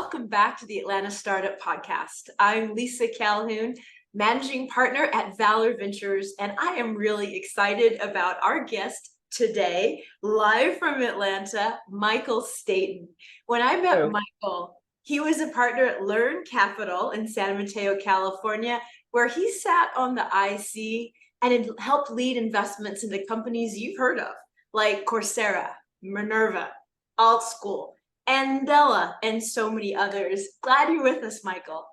welcome back to the Atlanta Startup Podcast. I'm Lisa Calhoun, managing partner at Valor Ventures, and I am really excited about our guest today, live from Atlanta, Michael Staton. When I met Michael, he was a partner at Learn Capital in San Mateo, California, where he sat on the IC and it helped lead investments into companies you've heard of, like Coursera, Minerva, AltSchool, Andela, and so many others. Glad you're with us, Michael.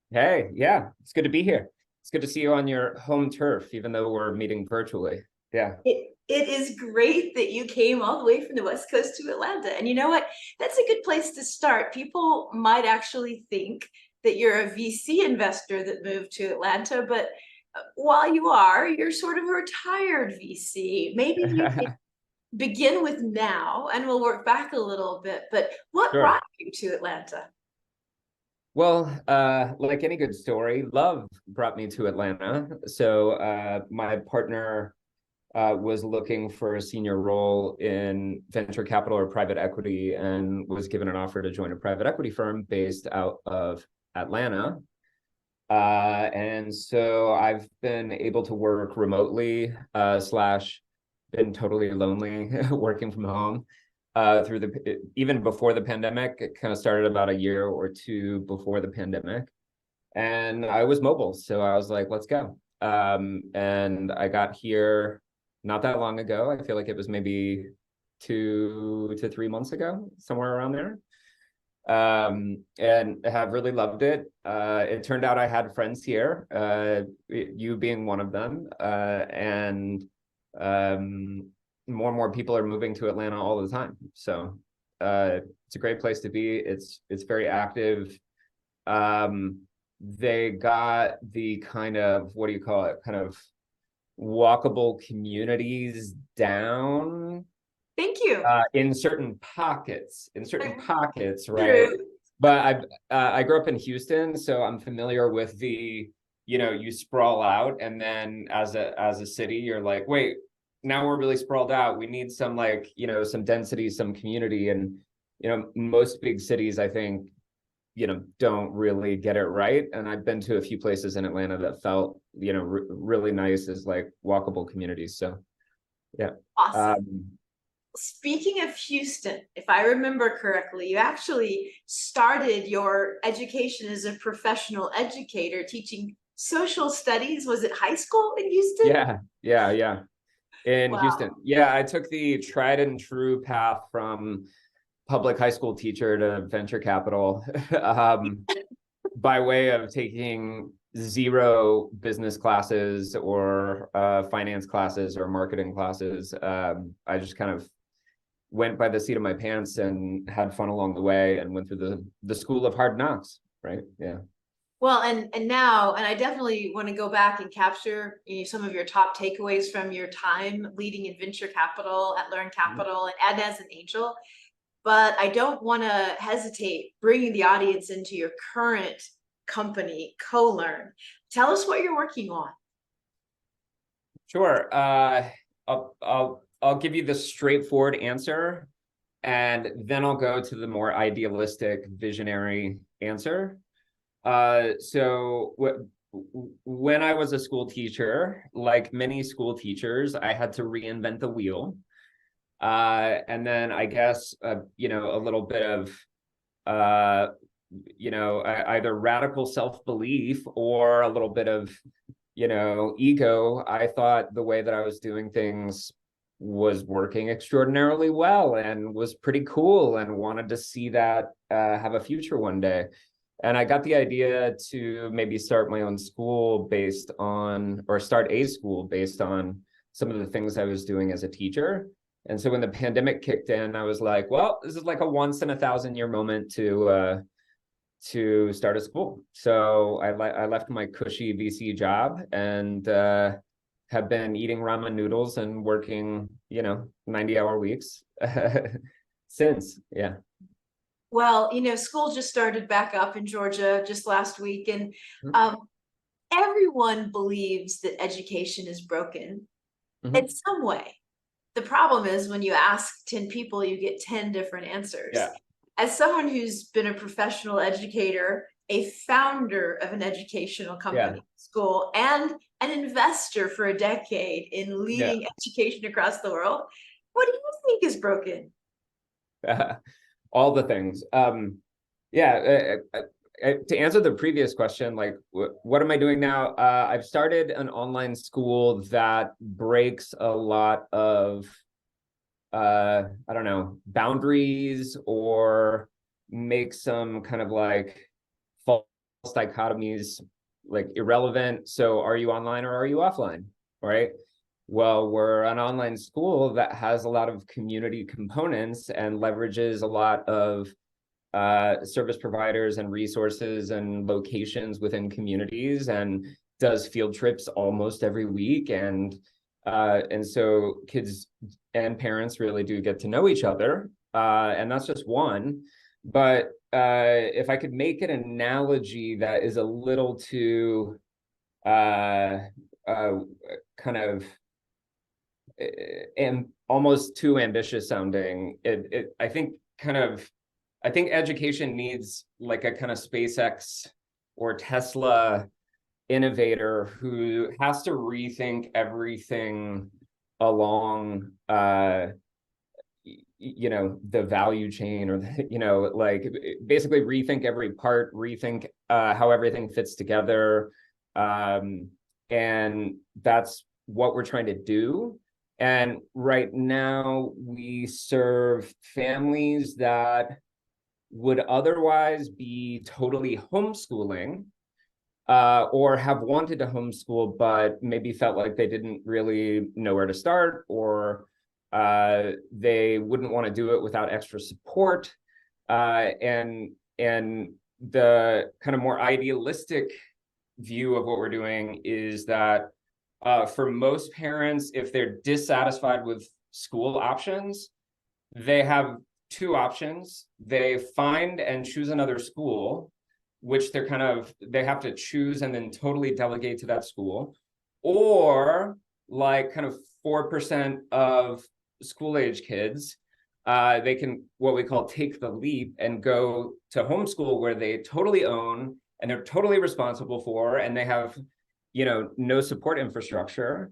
Hey, yeah, it's good to be here. It's good to see you on your home turf, even though we're meeting virtually. Yeah. It is great that you came all the way from the West Coast to Atlanta. And you know what? That's a good place to start. People might actually think that you're a VC investor that moved to Atlanta, but while you are, you're sort of a retired VC. Maybe you can begin with now, and we'll work back a little bit. But what brought you to Atlanta? Well, like any good story, love brought me to Atlanta. So my partner was looking for a senior role in venture capital or private equity and was given an offer to join a private equity firm based out of Atlanta. And so I've been able to work remotely, slash been totally lonely working from home through even before the pandemic. It kind of started about a year or two before the pandemic, and I was mobile, so I was like, let's go. And I got here not that long ago. I feel like it was maybe 2 to 3 months ago, somewhere around there. And have really loved it. It turned out I had friends here, you being one of them, and more and more people are moving to Atlanta all the time. So it's a great place to be. It's very active. They got the kind of, what do you call it, kind of walkable communities down. Thank you. In certain pockets, right? But I grew up in Houston, so I'm familiar with the, you sprawl out, and then as a city, you're like, wait, now we're really sprawled out. We need some some density, some community. And, most big cities, I think, don't really get it right. And I've been to a few places in Atlanta that felt, really nice as like walkable communities. So, yeah. Awesome. Speaking of Houston, if I remember correctly, you actually started your education as a professional educator teaching social studies. Was it high school in Houston? Yeah. In Houston. Yeah, I took the tried and true path from public high school teacher to venture capital by way of taking 0 business classes or finance classes or marketing classes. I just kind of went by the seat of my pants and had fun along the way and went through the school of hard knocks, right? Yeah. Well, and now, and I definitely want to go back and capture some of your top takeaways from your time leading in venture capital at Learn Capital and as an angel. But I don't want to hesitate bringing the audience into your current company, CoLearn. Tell us what you're working on. Sure. I'll give you the straightforward answer, and then I'll go to the more idealistic, visionary answer. So when I was a school teacher, like many school teachers, I had to reinvent the wheel. And then I guess, a little bit of, either radical self-belief or a little bit of, ego. I thought the way that I was doing things was working extraordinarily well and was pretty cool and wanted to see that have a future one day. And I got the idea to maybe start my own school start a school based on some of the things I was doing as a teacher. And so when the pandemic kicked in, I was like, well, this is like a once in a 1,000-year moment to start a school. So I left my cushy VC job and have been eating ramen noodles and working, 90-hour weeks since. Yeah. Well, school just started back up in Georgia just last week, and everyone believes that education is broken in some way. The problem is when you ask 10 people, you get 10 different answers. Yeah. as someone who's been a professional educator, a founder of an educational Yeah. company, school, and an investor for a decade in Yeah. leading education across the world, what do you think is broken? All the things. Yeah. To answer the previous question, like, what am I doing now? I've started an online school that breaks a lot of, I don't know, boundaries, or makes some kind of like false dichotomies like irrelevant. So are you online or are you offline? Right? Well, we're an online school that has a lot of community components and leverages a lot of service providers and resources and locations within communities, and does field trips almost every week. And so kids and parents really do get to know each other. And that's just one. But if I could make an analogy that is a little too kind of and almost too ambitious sounding, I think education needs like a kind of SpaceX or Tesla innovator who has to rethink everything along the value chain, or like basically rethink every part, rethink how everything fits together. And that's what we're trying to do. And right now we serve families that would otherwise be totally homeschooling, or have wanted to homeschool, but maybe felt like they didn't really know where to start, or they wouldn't want to do it without extra support. And the kind of more idealistic view of what we're doing is that for most parents, if they're dissatisfied with school options, they have two options. They find and choose another school, which they have to choose and then totally delegate to that school. Or like kind of 4% of school age kids, they can, what we call, take the leap and go to homeschool, where they totally own and they're totally responsible for, and they have, no support infrastructure.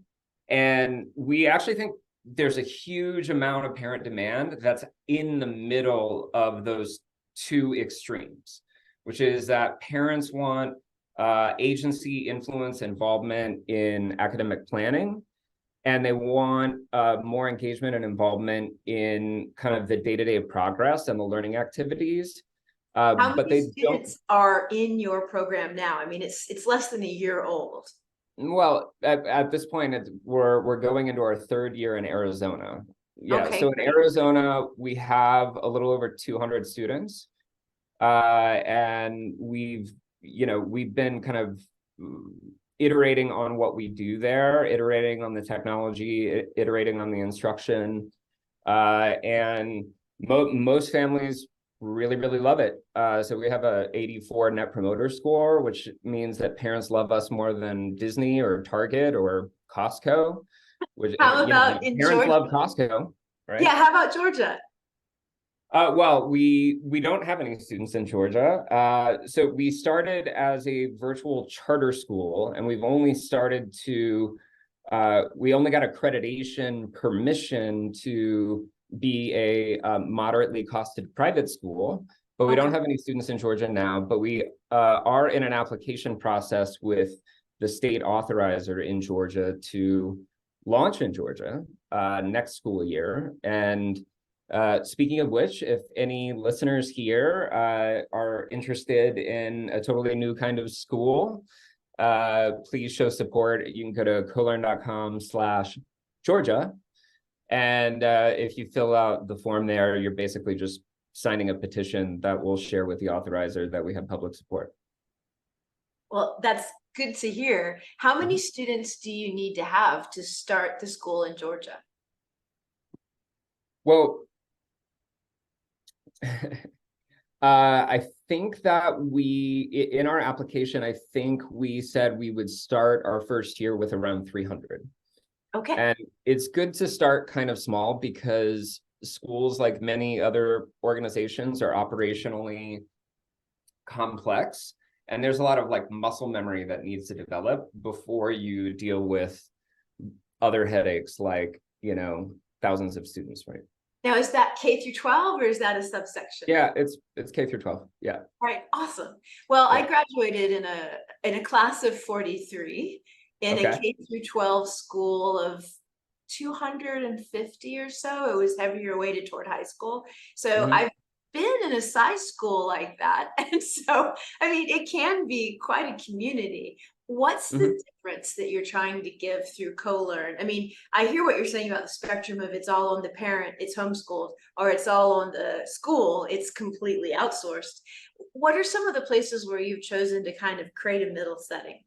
And we actually think there's a huge amount of parent demand that's in the middle of those two extremes, which is that parents want agency, influence, involvement in academic planning, and they want more engagement and involvement in kind of the day-to-day progress and the learning activities. How But many they don't. students are in your program now? I mean, it's less than a year old. Well, at this point, we're going into our third year in Arizona. Yeah, Okay, so in great. Arizona, we have a little over 200 students. And we've been kind of iterating on what we do there, iterating on the technology, iterating on the instruction. And most families really, really love it. So we have a 84 net promoter score, which means that parents love us more than Disney or Target or Costco, which, How about in parents Georgia? love Costco, right? Yeah, how about Georgia? Well, we don't have any students in Georgia. So we started as a virtual charter school, and we've only started to, we only got accreditation permission to be a moderately costed private school, but we don't have any students in Georgia now. But we are in an application process with the state authorizer in Georgia to launch in Georgia next school year. And speaking of which, if any listeners here are interested in a totally new kind of school, please show support. You can go to colearn.com/Georgia. And if you fill out the form there, you're basically just signing a petition that we'll share with the authorizer that we have public support. Well, that's good to hear. How many students do you need to have to start the school in Georgia? Well, I think that in our application, I think we said we would start our first year with around 300. Okay. And it's good to start kind of small, because schools, like many other organizations, are operationally complex, and there's a lot of like muscle memory that needs to develop before you deal with other headaches, like, thousands of students, right? Now, is that K through 12 or is that a subsection? Yeah, it's K through 12. Yeah. Right, awesome. Well, I Yeah. graduated in a class of 43 in a Okay. K through 12 school of 250 or so. It was heavier weighted toward high school. So Mhm. I've been in a size school like that. And so, I mean, it can be quite a community. What's the Mhm. difference that you're trying to give through CoLearn? I mean, I hear what you're saying about the spectrum of it's all on the parent, it's homeschooled, or it's all on the school, it's completely outsourced. What are some of the places where you've chosen to kind of create a middle setting?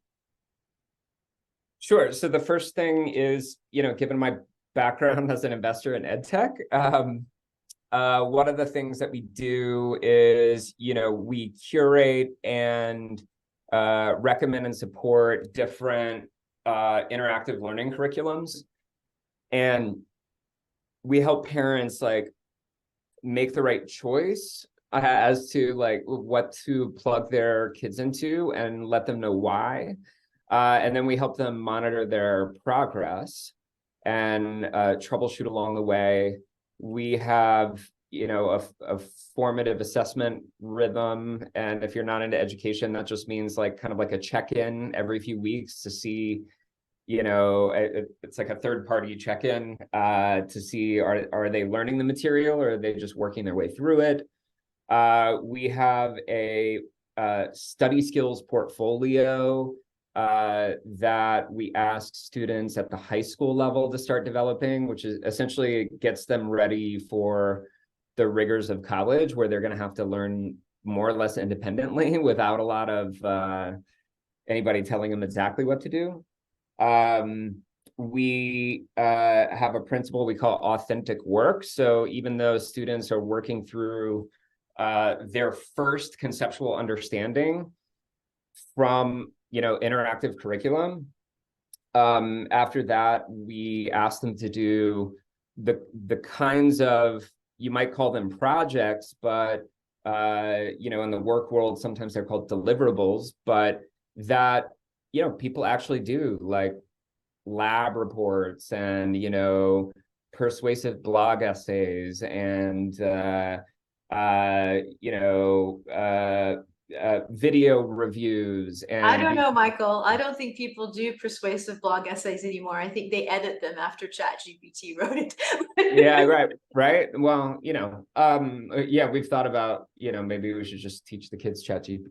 Sure. So the first thing is, given my background as an investor in ed tech, one of the things that we do is, we curate and recommend and support different interactive learning curriculums, and we help parents like make the right choice as to like what to plug their kids into and let them know why. And then we help them monitor their progress and troubleshoot along the way. We have, a formative assessment rhythm. And if you're not into education, that just means like kind of like a check-in every few weeks to see, it's like a third party check-in to see are they learning the material, or are they just working their way through it. We have a study skills portfolio that we ask students at the high school level to start developing, which is essentially gets them ready for the rigors of college, where they're going to have to learn more or less independently without a lot of anybody telling them exactly what to do. We have a principle we call authentic work. So even though students are working through their first conceptual understanding from, interactive curriculum, after that, we ask them to do the kinds of, you might call them projects, but in the work world, sometimes they're called deliverables, but that, people actually do, like lab reports and, persuasive blog essays and, video reviews I and don't know, Michael. I don't think people do persuasive blog essays anymore. I think they edit them after ChatGPT wrote it. yeah, right. Well, yeah, we've thought about, maybe we should just teach the kids GTP.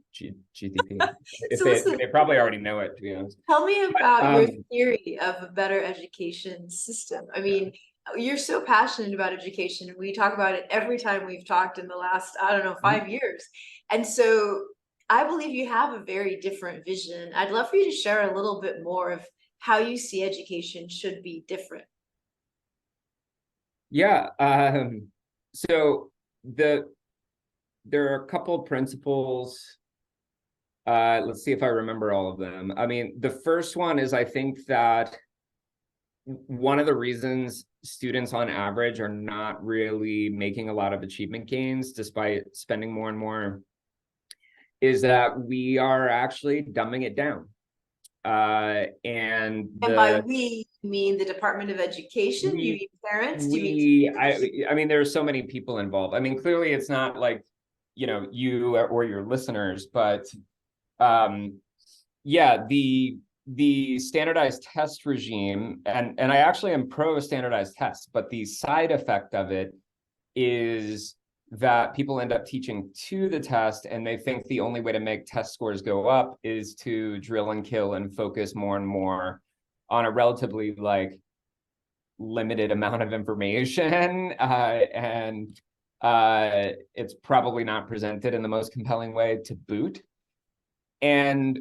If So listen, they probably already know it, to be honest. tell me about your Um, theory of a better education system. I mean, you're so passionate about education. We talk about it every time we've talked in the last, I don't know, mhm. 5 years. And so I believe you have a very different vision. I'd love for you to share a little bit more of how you see education should be different. Yeah. So there are a couple of principles. Let's see if I remember all of them. I mean, the first one is, I think that one of the reasons students on average are not really making a lot of achievement gains despite spending more and more is that we are actually dumbing it down. And And by we, you mean the Department of Education? Do you we mean parents? Do you mean we teachers? I mean, there are so many people involved. I mean, clearly it's not like, you or your listeners, but yeah, the standardized test regime, and I actually am pro standardized tests, but the side effect of it is that people end up teaching to the test, and they think the only way to make test scores go up is to drill and kill and focus more and more on a relatively like limited amount of information, and it's probably not presented in the most compelling way to boot. And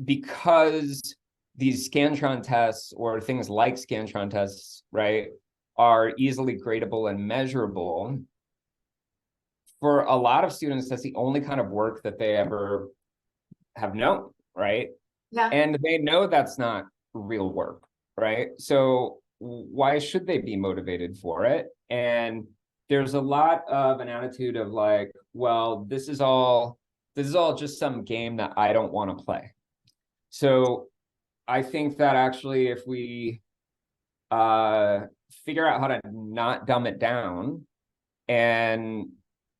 because these Scantron tests, or things like Scantron tests, right, are easily gradable and measurable, for a lot of students, that's the only kind of work that they ever have known, right? Yeah. And they know that's not real work, right? So why should they be motivated for it? And there's a lot of an attitude of like, well, this is all just some game that I don't want to play. So I think that actually if we figure out how to not dumb it down and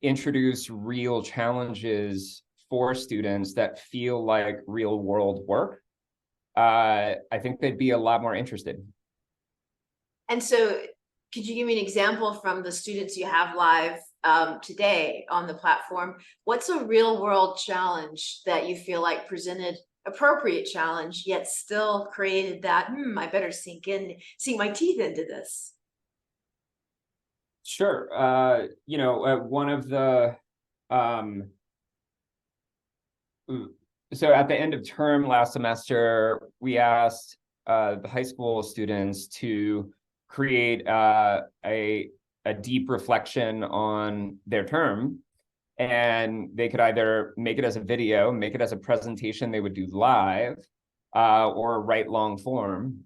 introduce real challenges for students that feel like real world work, I think they'd be a lot more interested. And so could you give me an example from the students you have live today on the platform? What's a real world challenge that you feel like presented appropriate challenge, yet still created that, I better sink my teeth into this? Sure. One of the so at the end of term last semester, we asked the high school students to create a deep reflection on their term, and they could either make it as a video, make it as a presentation they would do live, or write long form.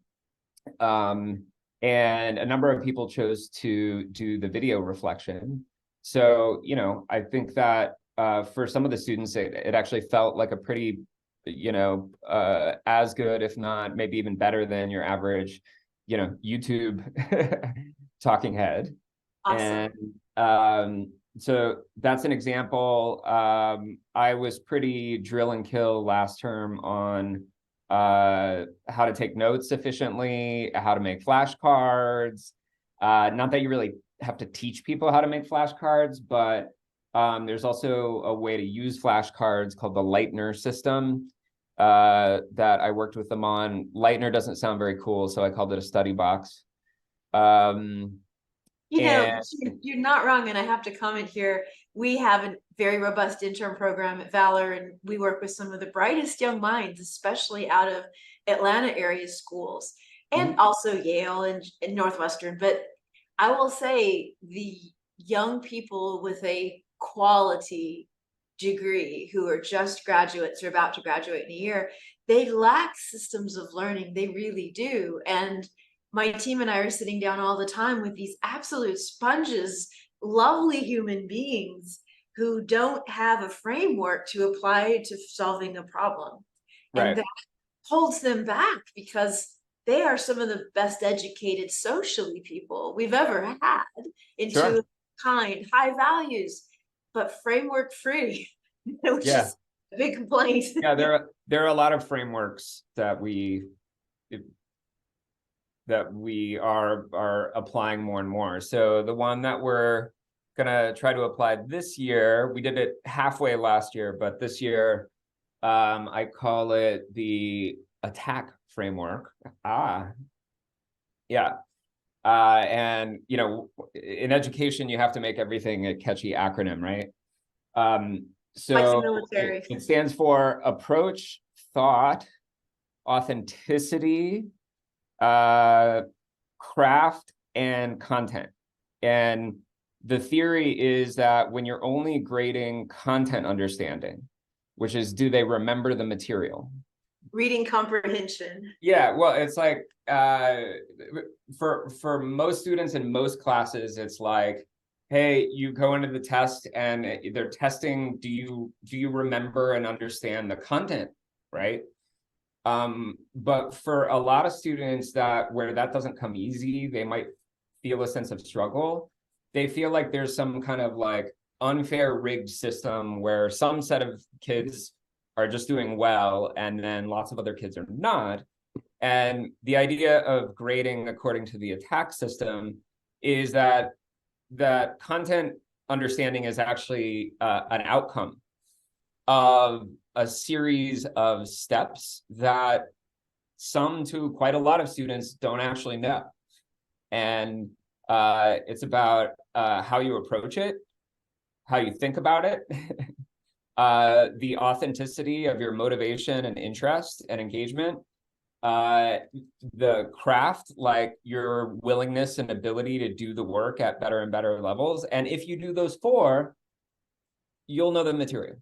And a number of people chose to do the video reflection. So, I think that for some of the students, it actually felt like a pretty, as good, if not maybe even better than your average, YouTube talking head. Awesome. And so that's an example. I was pretty drill and kill last term on how to take notes efficiently, how to make flashcards. Not that you really have to teach people how to make flashcards, but there's also a way to use flashcards called the Lightner system that I worked with them on. Lightner doesn't sound very cool, so I called it a study box. You're not wrong, and I have to comment here. We have a very robust intern program at Valor, and we work with some of the brightest young minds, especially out of Atlanta area schools, and also Yale and Northwestern. But I will say the young people with a quality degree who are just graduates or about to graduate in a year, they lack systems of learning. They really do. And my team and I are sitting down all the time with these absolute sponges, lovely human beings who don't have a framework to apply to solving a problem. Right. And that holds them back because they are some of the best educated socially people we've ever had, into kind, high values, but framework free, which is a big complaint. Yeah, there are a lot of frameworks that we are applying more and more. So the one that we're gonna try to apply this year, we did it halfway last year, but this year I call it the attack framework. Yeah. And in education, you have to make everything a catchy acronym, right? So like the military. It stands for approach, thought, authenticity, craft, and content. And the theory is that when you're only grading content understanding, which is, do they remember the material? Reading comprehension. Yeah, well, it's like for most students in most classes, it's like, hey, you go into the test and they're testing, do you remember and understand the content, right? But for a lot of students where that doesn't come easy, they might feel a sense of struggle. They feel like there's some kind of like unfair rigged system where some set of kids are just doing well and then lots of other kids are not. And the idea of grading according to the attack system is that content understanding is actually an outcome of a series of steps that some to quite a lot of students don't actually know. And it's about how you approach it, how you think about it, the authenticity of your motivation and interest and engagement, the craft, like your willingness and ability to do the work at better and better levels. And if you do those four, you'll know the material.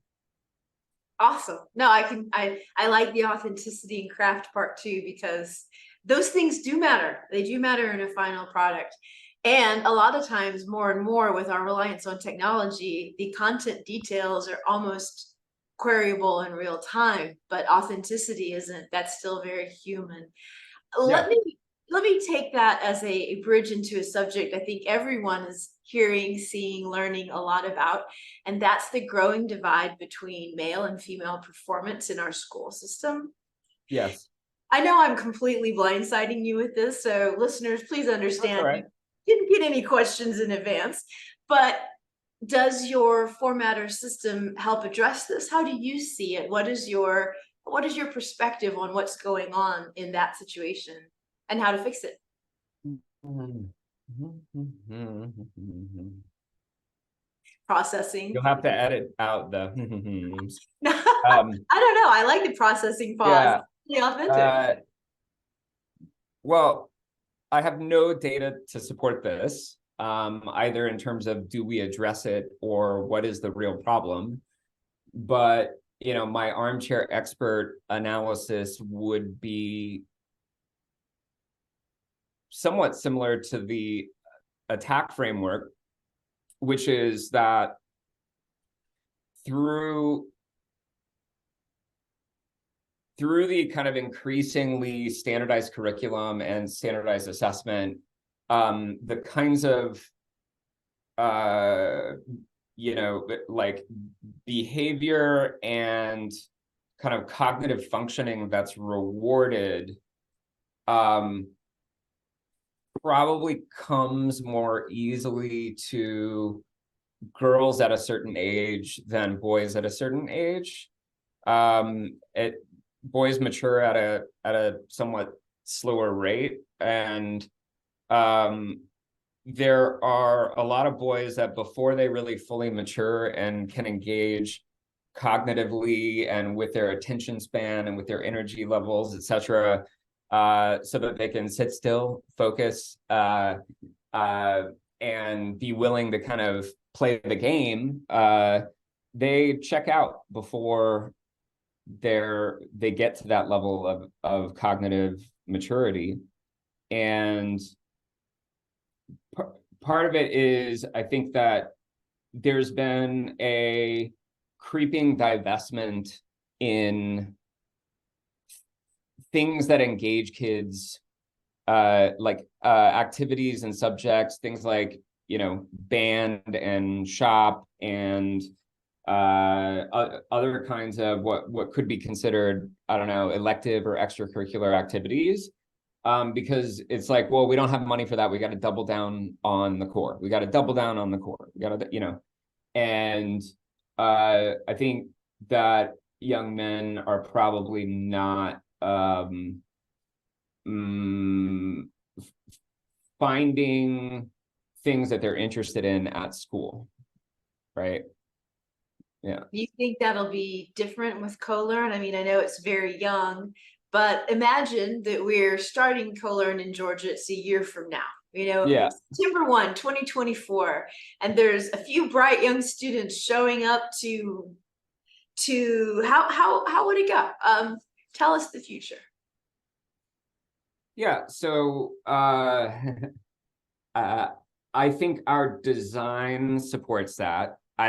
Awesome. No, I like the authenticity and craft part too, because those things do matter. They do matter in a final product. And a lot of times, more and more with our reliance on technology, the content details are almost queryable in real time, but authenticity isn't. That's still very human. Yeah. Let me take that as a bridge into a subject I think everyone is hearing, seeing, learning a lot about, and that's the growing divide between male and female performance in our school system. Yes. I know I'm completely blindsiding you with this, so listeners, please That's all understand right. you didn't get any questions in advance, but does your format or system help address this? How do you see it? What is your perspective on what's going on in that situation and how to fix it? Processing. You'll have to edit out the I um don't know. I like the processing pause. yeah. Really authentic. Uh well, I have no data to support this, either in terms of do we address it or what is the real problem. But, my armchair expert analysis would be somewhat similar to the attack framework, which is that through the kind of increasingly standardized curriculum and standardized assessment, the kinds of like behavior and kind of cognitive functioning that's rewarded probably comes more easily to girls at a certain age than boys at a certain age. Boys mature at a somewhat slower rate, and there are a lot of boys that before they really fully mature and can engage cognitively and with their attention span and with their energy levels, etc., so that they can sit still, focus, and be willing to kind of play the game, they check out before they get to that level of cognitive maturity. And part of it is, I think that there's been a creeping divestment in things that engage kids, like activities and subjects, things like, band and shop and other kinds of what could be considered, I don't know, elective or extracurricular activities. Because it's like, well, we don't have money for that. We got to double down on the core. We got to double down on the core. We got to, and I think that young men are probably not finding things that they're interested in at school, right? Yeah. Do you think that'll be different with CoLearn? I mean, I know it's very young, but imagine that we're starting CoLearn in Georgia. It's a year from now, Yeah. September 1, 2024, and there's a few bright young students showing up to how would it go? Tell us the future. Yeah. So I think our design supports that. we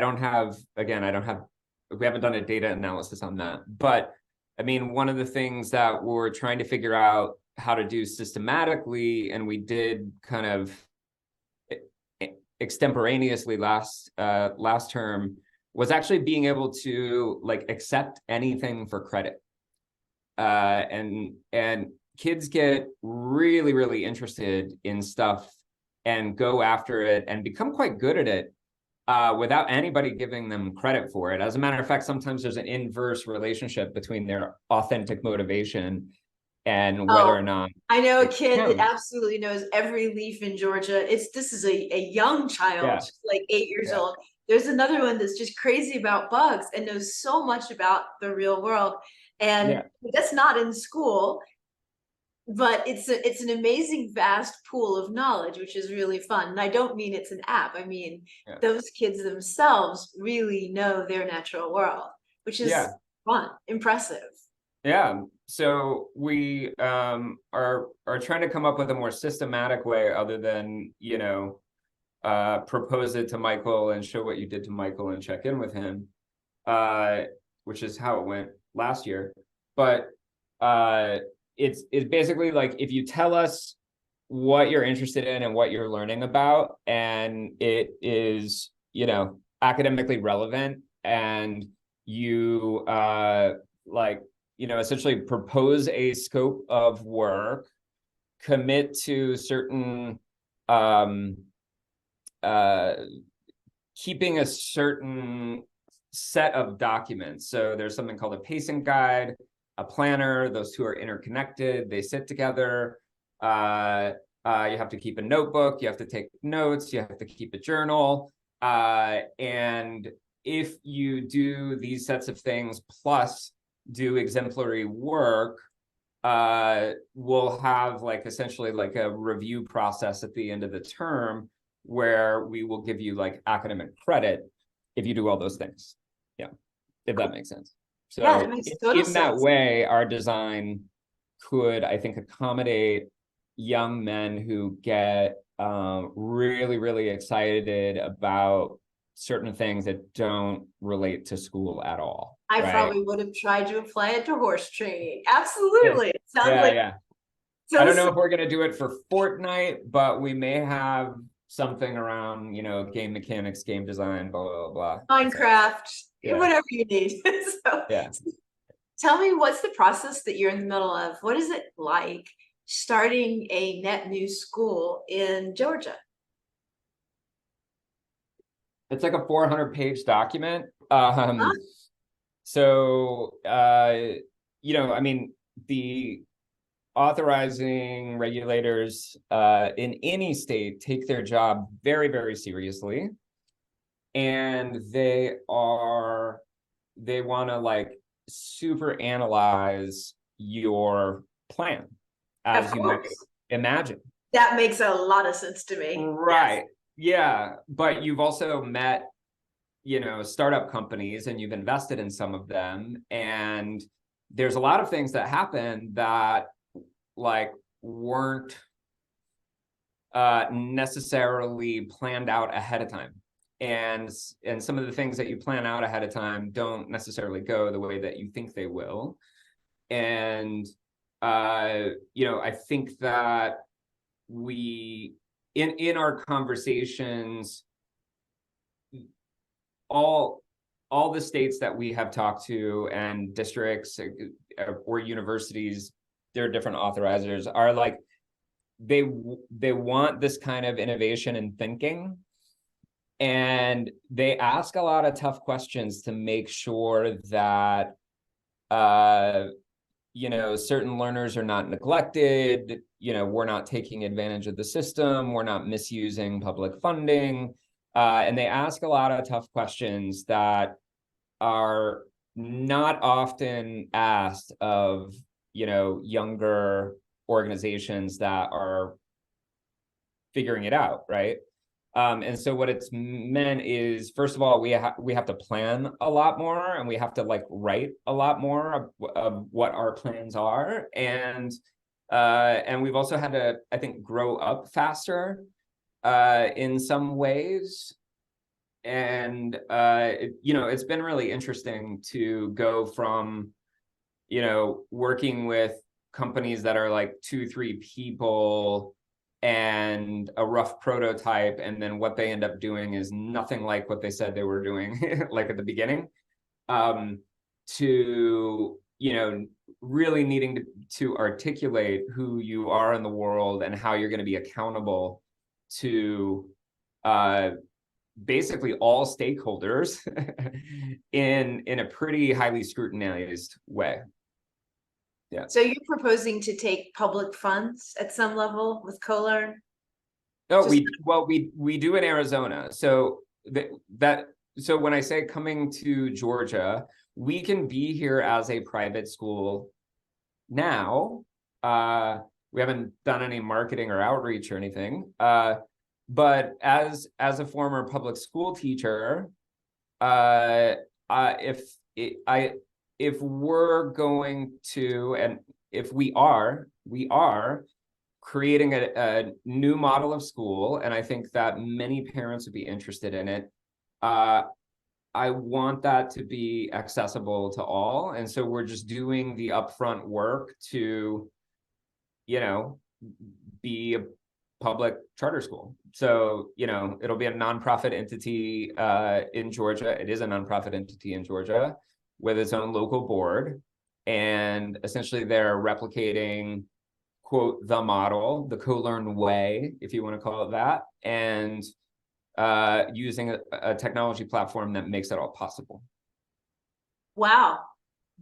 haven't done a data analysis on that. But I mean, one of the things that we're trying to figure out how to do systematically, and we did kind of extemporaneously last term, was actually being able to like accept anything for credit. And kids get really, really interested in stuff and go after it and become quite good at it without anybody giving them credit for it. As a matter of fact, sometimes there's an inverse relationship between their authentic motivation and whether or not I know a it kid that counts. absolutely knows every leaf in Georgia. This is a young child, Yeah. like 8 years Yeah. old. There's another one that's just crazy about bugs and knows so much about the real world. And Yeah. that's not in school, but it's an amazing vast pool of knowledge, which is really fun. And I don't mean it's an app. I mean, Yeah. those kids themselves really know their natural world, which is Yeah. fun, impressive. Yeah. So we are trying to come up with a more systematic way other than, propose it to Michael and show what you did to Michael and check in with him, uh, which is how it went last year. But uh, it's basically like if you tell us what you're interested in and what you're learning about, and it is, academically relevant, and you like, essentially propose a scope of work, commit to certain um uh keeping a certain set of documents. So there's something called a pacing guide, a planner. Those two are interconnected. They sit together. You have to keep a notebook. You have to take notes. You have to keep a journal. And if you do these sets of things plus do exemplary work, we'll have like essentially like a review process at the end of the term where we will give you like academic credit if you do all those things. Yeah, if that makes sense. Yeah, that So makes total in that sense. way, our design could, I think, accommodate young men who get really, really excited about certain things that don't relate to school at all, I right? probably would have tried to apply it to horse training. Yeah, Absolutely. It sounds yeah, like yeah. I so don't know if we're going to do it for Fortnite, but we may have something around, game mechanics, game design, blah, blah, blah. So, Minecraft, yeah, whatever you need. So yeah. tell me, what's the process that you're in the middle of? What is it like starting a net new school in Georgia? It's like a 400-page document. Huh? So, I mean, the authorizing regulators in any state take their job very, very seriously. And they want to like super analyze your plan, Of as you might course. imagine. That makes a lot of sense to me. Yes. Right. Yeah. But you've also met, startup companies, and you've invested in some of them. And there's a lot of things that happen that like weren't necessarily planned out ahead of time. And some of the things that you plan out ahead of time don't necessarily go the way that you think they will. And I think that we in our conversations, all the states that we have talked to and districts or universities, their different authorizers are like they want this kind of innovation and thinking, and they ask a lot of tough questions to make sure that certain learners are not neglected. We're not taking advantage of the system. We're not misusing public funding. And they ask a lot of tough questions that are not often asked of, younger organizations that are figuring it out, right? And so what it's meant is, first of all, we have to plan a lot more, and we have to like write a lot more of what our plans are, and we've also had to, I think, grow up faster in some ways. And it's been really interesting to go from working with companies that are like 2-3 people and a rough prototype, and then what they end up doing is nothing like what they said they were doing like at the beginning, to really needing to articulate who you are in the world and how you're going to be accountable to basically all stakeholders in a pretty highly scrutinized way. Yeah. So you're proposing to take public funds at some level with CoLearn? Oh, Just we do in Arizona. So so when I say coming to Georgia, we can be here as a private school now. We haven't done any marketing or outreach or anything. But as a former public school teacher, if it, if we're going to, and if we are creating a new model of school, and I think that many parents would be interested in it. I want that to be accessible to all. And so we're just doing the upfront work to, be a public charter school. So, it'll be a nonprofit entity in Georgia. It is a nonprofit entity in Georgia with its own local board. And essentially they're replicating, quote, the model, the CoLearn way, if you want to call it that, and using a technology platform that makes it all possible. Wow,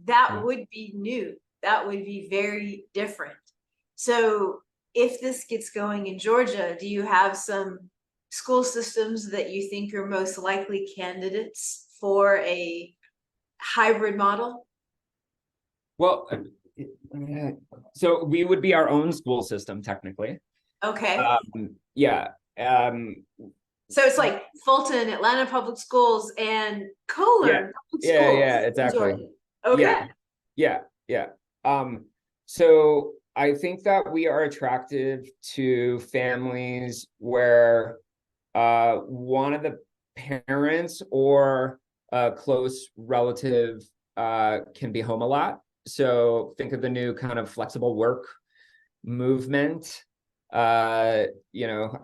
that would be new. That would be very different. So if this gets going in Georgia, do you have some school systems that you think are most likely candidates for a hybrid model? Well, so we would be our own school system, technically. Okay. Yeah. So it's like Fulton, Atlanta Public Schools, and CoLearn Public Schools. Yeah, exactly. Okay. Yeah. So I think that we are attractive to families where one of the parents or a close relative can be home a lot. So think of the new kind of flexible work movement. I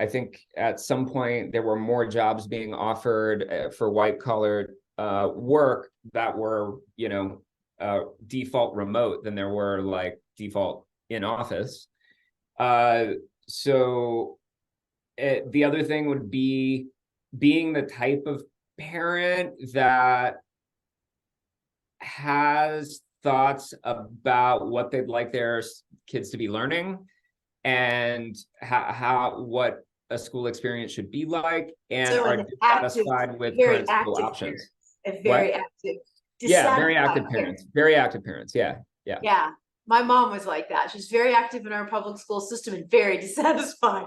think at some point there were more jobs being offered for white collar work that were, default remote than there were like default in office. So the other thing would be being the type of parent that has thoughts about what they'd like their kids to be learning and what a school experience should be like, and So are dissatisfied with current school options. Very active. Yeah, very active parents. Very active parents. Yeah. Yeah. My mom was like that. She's very active in our public school system and very dissatisfied.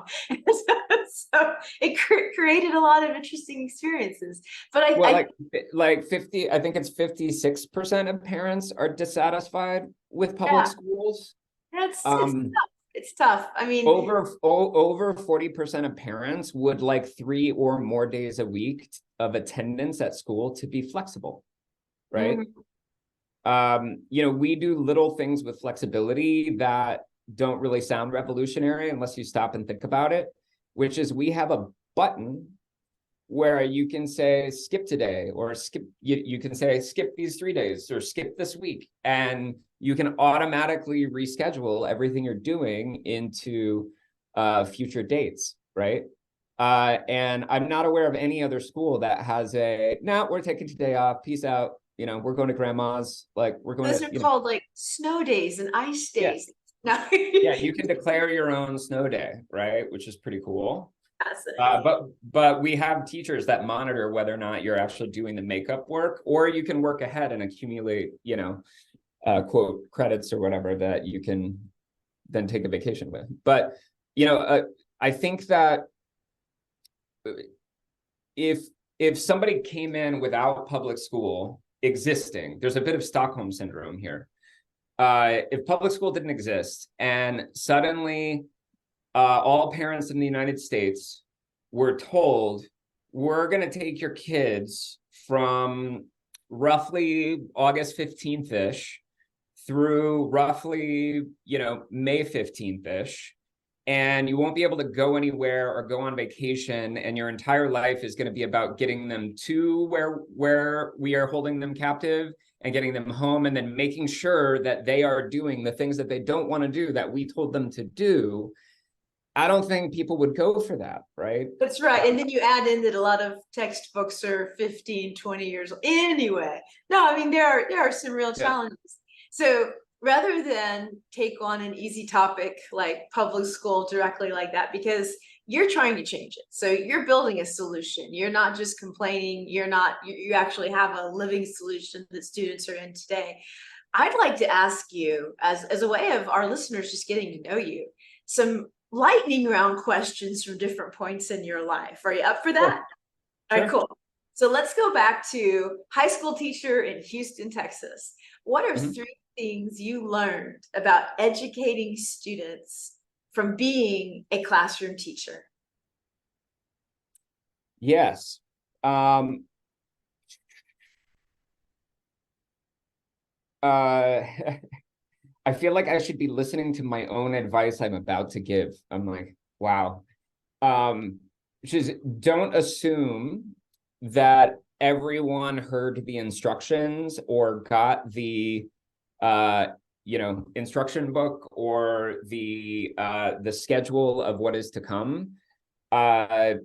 So it created a lot of interesting experiences. But like 50, I think it's 56% of parents are dissatisfied with public schools. It's tough. It's tough. I mean, over 40% of parents would like 3 or more days a week of attendance at school to be flexible, right? We do little things with flexibility that don't really sound revolutionary unless you stop and think about it, which is we have a button where you can say skip today, or you can say skip these 3 days, or skip this week, and you can automatically reschedule everything you're doing into future dates, right? And I'm not aware of any other school that has we're taking today off, peace out, we're going to grandma's, like we're going those are called like snow days and ice days. Yeah. Yeah, you can declare your own snow day, right? Which is pretty cool. But we have teachers that monitor whether or not you're actually doing the makeup work, or you can work ahead and accumulate, quote, credits or whatever that you can then take a vacation with. But, I think that if somebody came in without public school existing, there's a bit of Stockholm syndrome here. If public school didn't exist and suddenly all parents in the United States were told, we're going to take your kids from roughly August 15th-ish through roughly, May 15th-ish, and you won't be able to go anywhere or go on vacation, and your entire life is going to be about getting them to where we are holding them captive and getting them home, and then making sure that they are doing the things that they don't want to do that we told them to do. I don't think people would go for that, right? That's right. And then you add in that a lot of textbooks are 15, 20 years old. Anyway, no, I mean, there are some real challenges. So rather than take on an easy topic like public school directly like that, because you're trying to change it. So you're building a solution. You're not just complaining. You actually have a living solution that students are in today. I'd like to ask you, as a way of our listeners just getting to know you, some lightning round questions from different points in your life. Are you up for that? Sure. All right, cool. So let's go back to high school teacher in Houston, Texas. What are Mhm. three things you learned about educating students from being a classroom teacher? Yes. Um, uh, I feel like I should be listening to my own advice I'm about to give. I'm like, wow. Which is, don't assume that everyone heard the instructions or got the uh instruction book or the schedule of what is to come.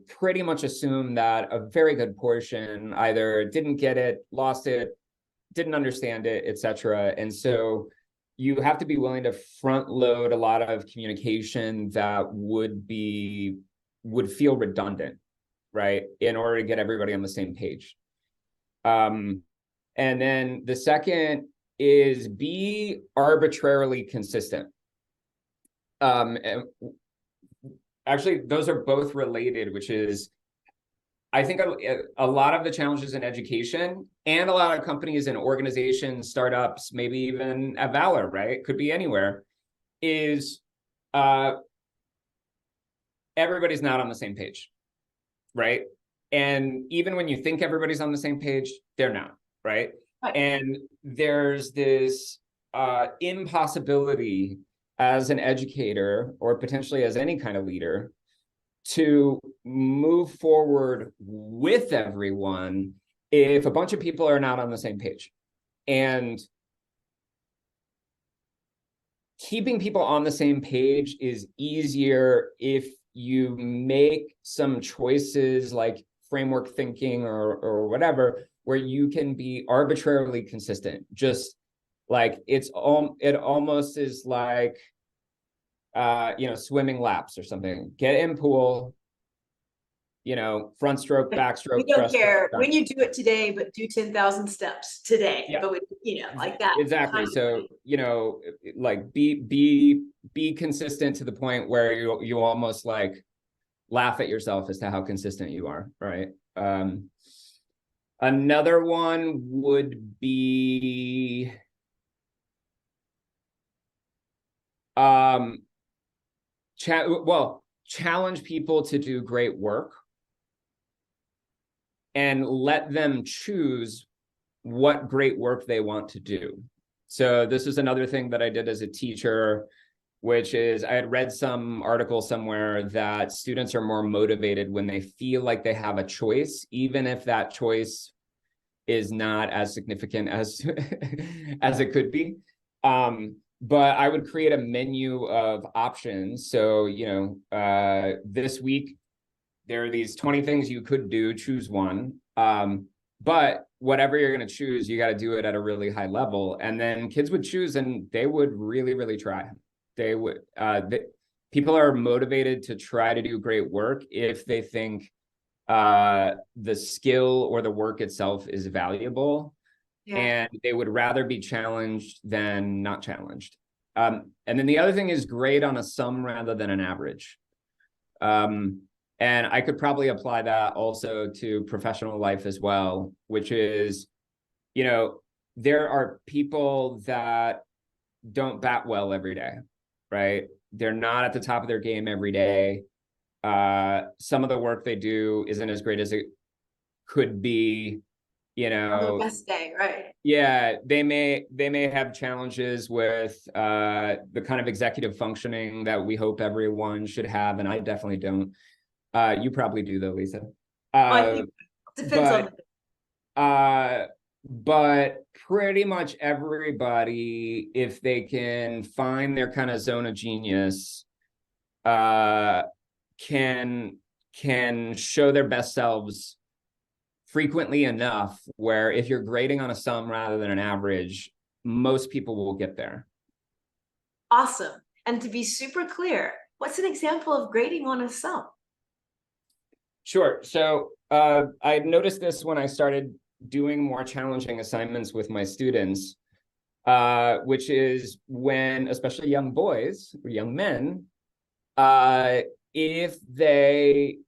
Pretty much assume that a very good portion either didn't get it, lost it, didn't understand it, etc. And so you have to be willing to front load a lot of communication that would feel redundant, right? In order to get everybody on the same page. And then the second is be arbitrarily consistent. And actually, those are both related, which is, I think a lot of the challenges in education and a lot of companies and organizations, startups, maybe even at Valor, right? Could be anywhere, is everybody's not on the same page, right? And even when you think everybody's on the same page, they're not, right? Right. And there's this impossibility as an educator or potentially as any kind of leader to move forward with everyone if a bunch of people are not on the same page. And keeping people on the same page is easier if you make some choices like framework thinking or whatever, where you can be arbitrarily consistent. Just like it almost is like swimming laps or something. Get in pool, front stroke, We backstroke, don't breaststroke. care when you do it today, but do 10,000 steps today. Yeah, But we, like that. exactly. Kind of So, like be consistent to the point where you almost like laugh at yourself as to how consistent you are, right? Another one would be challenge people to do great work and let them choose what great work they want to do. So this is another thing that I did as a teacher, which is I had read some article somewhere that students are more motivated when they feel like they have a choice, even if that choice is not as significant as as it could be. But I would create a menu of options. So, this week there are these 20 things you could do, choose one. But whatever you're going to choose, you got to do it at a really high level. And then kids would choose and they would really, really try. They would, people are motivated to try to do great work if they think the skill or the work itself is valuable. Yeah. And they would rather be challenged than not challenged. And then the other thing is grade on a sum rather than an average. And I could probably apply that also to professional life as well, which is, there are people that don't bat well every day, right? They're not at the top of their game every day. Some of the work they do isn't as great as it could be, On the best day, right? Yeah, they may have challenges with the kind of executive functioning that we hope everyone should have, and I definitely don't. You probably do though, Lisa. I think depends on But pretty much everybody, if they can find their kind of zone of genius, can show their best selves frequently enough where if you're grading on a sum rather than an average, most people will get there. Awesome. And to be super clear, what's an example of grading on a sum? Sure. So I noticed this when I started doing more challenging assignments with my students, which is when, especially young boys or young men, if they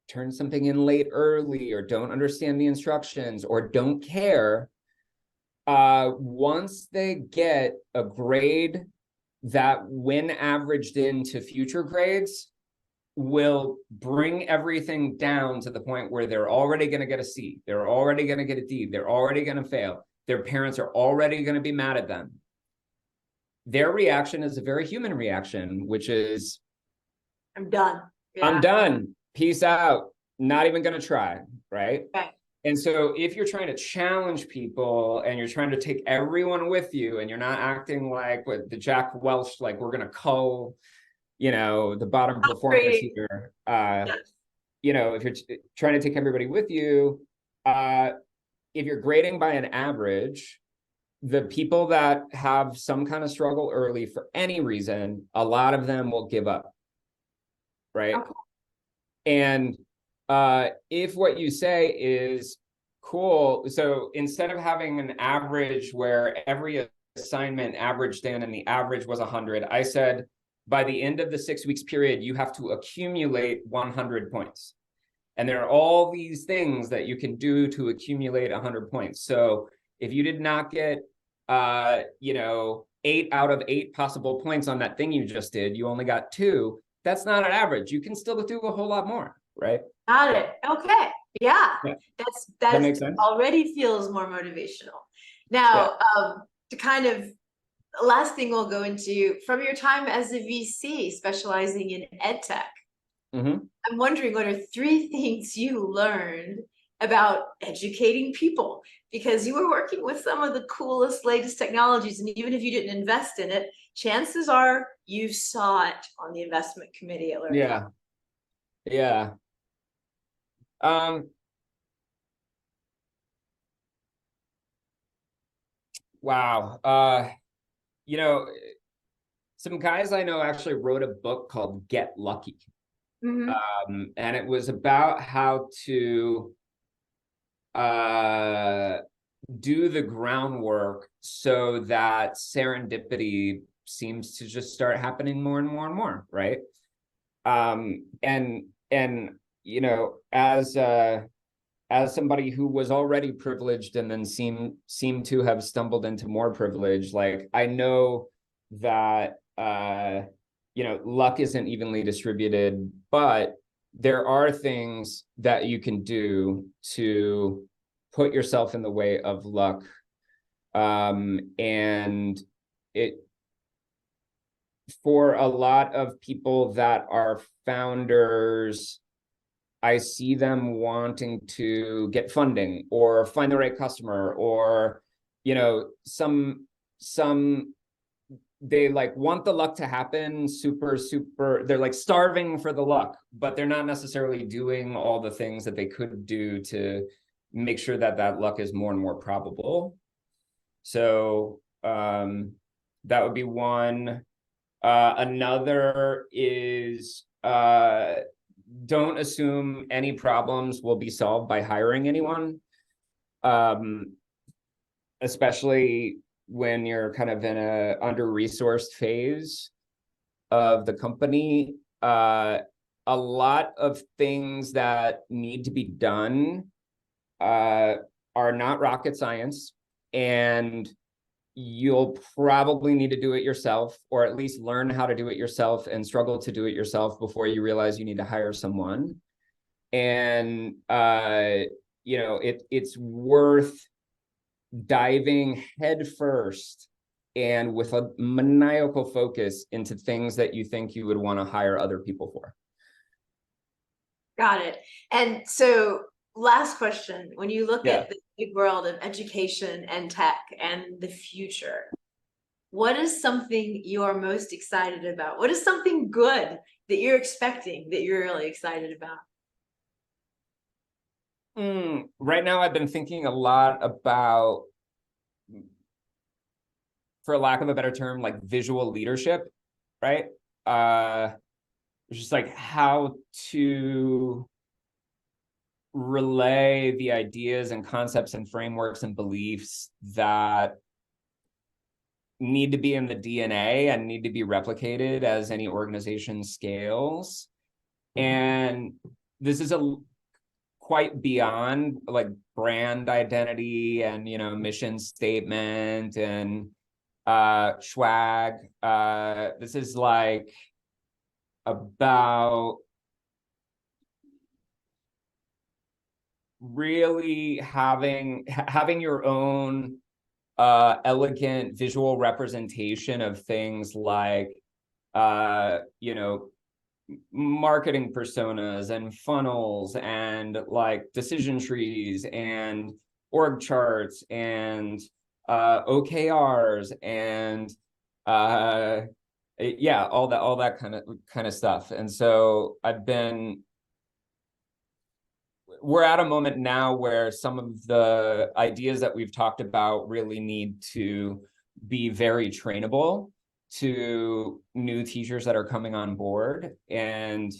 turn something in late early or don't understand the instructions or don't care, once they get a grade that when averaged into future grades will bring everything down to the point where they're already going to get a C, they're already going to get a D, they're already going to fail, their parents are already going to be mad at them. Their reaction is a very human reaction, which is, I'm done. Yeah. I'm done. Peace out. Not even going to try, right? Okay. And so if you're trying to challenge people and you're trying to take everyone with you and you're not acting like what the Jack Welch, like we're going to cull, the bottom performers here. Yes. If you're trying to take everybody with you, if you're grading by an average, the people that have some kind of struggle early for any reason, a lot of them will give up, right? Okay. And if what you say is cool, so instead of having an average where every assignment averaged in and the average was 100, I said, by the end of the 6 weeks period, you have to accumulate 100 points. And there are all these things that you can do to accumulate 100 points. So if you did not get, 8 out of 8 possible points on that thing you just did, you only got 2. That's not an average. You can still do a whole lot more, right? Got it. Okay. Yeah. That makes sense. Already feels more motivational. Now, to kind of last thing we'll go into from your time as a VC specializing in ed tech. I'm wondering what are 3 things you learned about educating people, because you were working with some of the coolest, latest technologies, and even if you didn't invest in it, chances are you saw it on the investment committee at Learn. Yeah. Wow. Some guys I know actually wrote a book called Get Lucky. And it was about how to do the groundwork so that serendipity seems to just start happening more and more and more, right? As somebody who was already privileged and then seemed to have stumbled into more privilege, like I know that luck isn't evenly distributed, but there are things that you can do to put yourself in the way of luck. And for a lot of people that are founders, I see them wanting to get funding or find the right customer, or they like want the luck to happen super, they're like starving for the luck, but they're not necessarily doing all the things that they could do to make sure that luck is more and more probable. So that would be one. Another is don't assume any problems will be solved by hiring anyone, especially when you're kind of in a under-resourced phase of the company. A lot of things that need to be done are not rocket science, and you'll probably need to do it yourself, or at least learn how to do it yourself and struggle to do it yourself before you realize you need to hire someone. And it's worth diving headfirst and with a maniacal focus into things that you think you would want to hire other people for. Got it. And so last question, when you look at the big world of education and tech and the future, what is something you are most excited about? What is something good that you're expecting that you're really excited about? Right now, I've been thinking a lot about, for lack of a better term, like visual leadership, right? Just like how to relay the ideas and concepts and frameworks and beliefs that need to be in the DNA and need to be replicated as any organization scales. And this is a quite beyond like brand identity and, you know, mission statement and swag. This is like about really having your own elegant visual representation of things like you know, marketing personas and funnels and like decision trees and org charts and OKRs and yeah, all that kind of stuff. And so we're at a moment now where some of the ideas that we've talked about really need to be very trainable to new teachers that are coming on board. And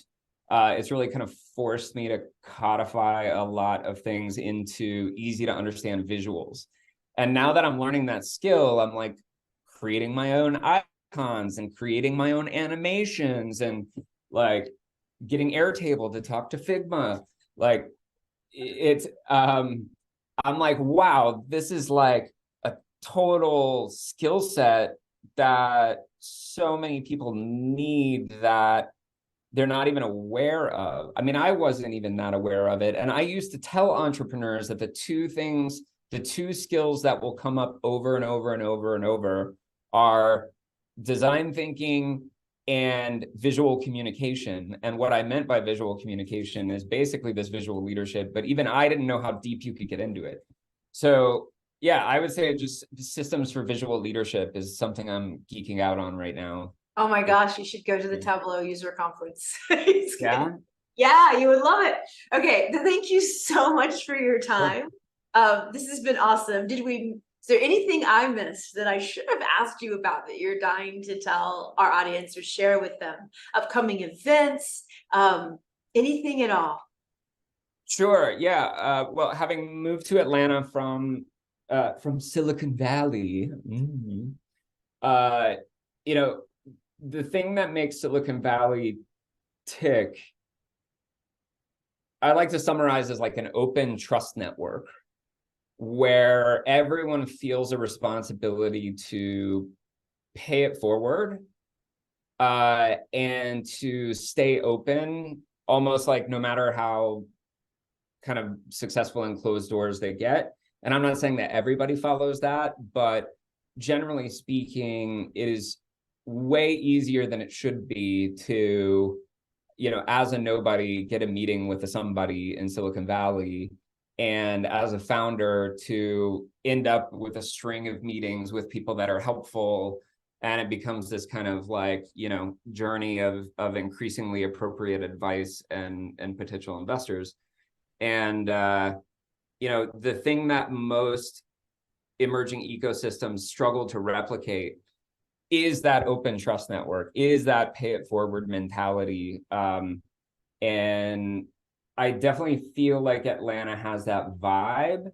it's really kind of forced me to codify a lot of things into easy to understand visuals. And now that I'm learning that skill, I'm like creating my own icons and creating my own animations and like getting Airtable to talk to Figma. Like it's I'm like, wow, this is like a total skill set that so many people need that they're not even aware of. I mean, I wasn't even that aware of it. And I used to tell entrepreneurs that the two skills that will come up over and over and over and over are design thinking and visual communication. And what I meant by visual communication is basically this visual leadership, but even I didn't know how deep you could get into it. So yeah, I would say just systems for visual leadership is something I'm geeking out on right now. Oh my gosh, you should go to the Tableau user conference. Yeah. Yeah, you would love it. Okay, thank you so much for your time. This has been awesome. Is there anything I missed that I should have asked you about that you're dying to tell our audience or share with them? Upcoming events, anything at all? Sure. Yeah. Well, having moved to Atlanta from Silicon Valley, you know, the thing that makes Silicon Valley tick, I like to summarize as like an open trust network where everyone feels a responsibility to pay it forward and to stay open, almost like no matter how kind of successful in closed doors they get. And I'm not saying that everybody follows that, but generally speaking, it is way easier than it should be to, you know, as a nobody, get a meeting with a somebody in Silicon Valley, and as a founder to end up with a string of meetings with people that are helpful. And it becomes this kind of like, you know, journey of increasingly appropriate advice and potential investors. And, you know, the thing that most emerging ecosystems struggle to replicate is that open trust network, is that pay it forward mentality. And I definitely feel like Atlanta has that vibe.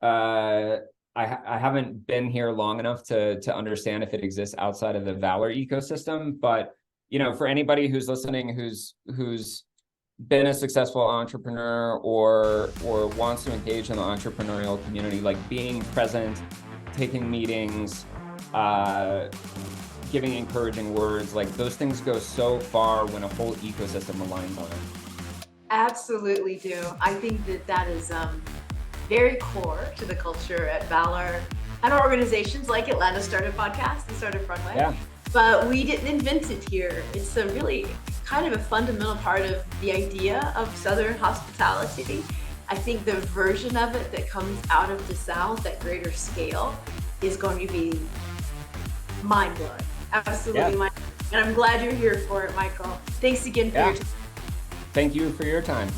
I haven't been here long enough to understand if it exists outside of the Valor ecosystem, but you know, for anybody who's listening, who's been a successful entrepreneur or wants to engage in the entrepreneurial community, like being present, taking meetings, giving encouraging words, like those things go so far when a whole ecosystem aligns on it. Absolutely do. I think that is very core to the culture at Valor and organizations like Atlanta Startup Podcast and Startup Runway. Yeah. But we didn't invent it here. It's a really kind of a fundamental part of the idea of Southern hospitality. I think the version of it that comes out of the South at greater scale is going to be mind-blowing. Absolutely mind-blowing. And I'm glad you're here for it, Michael. Thanks again for your time. Thank you for your time.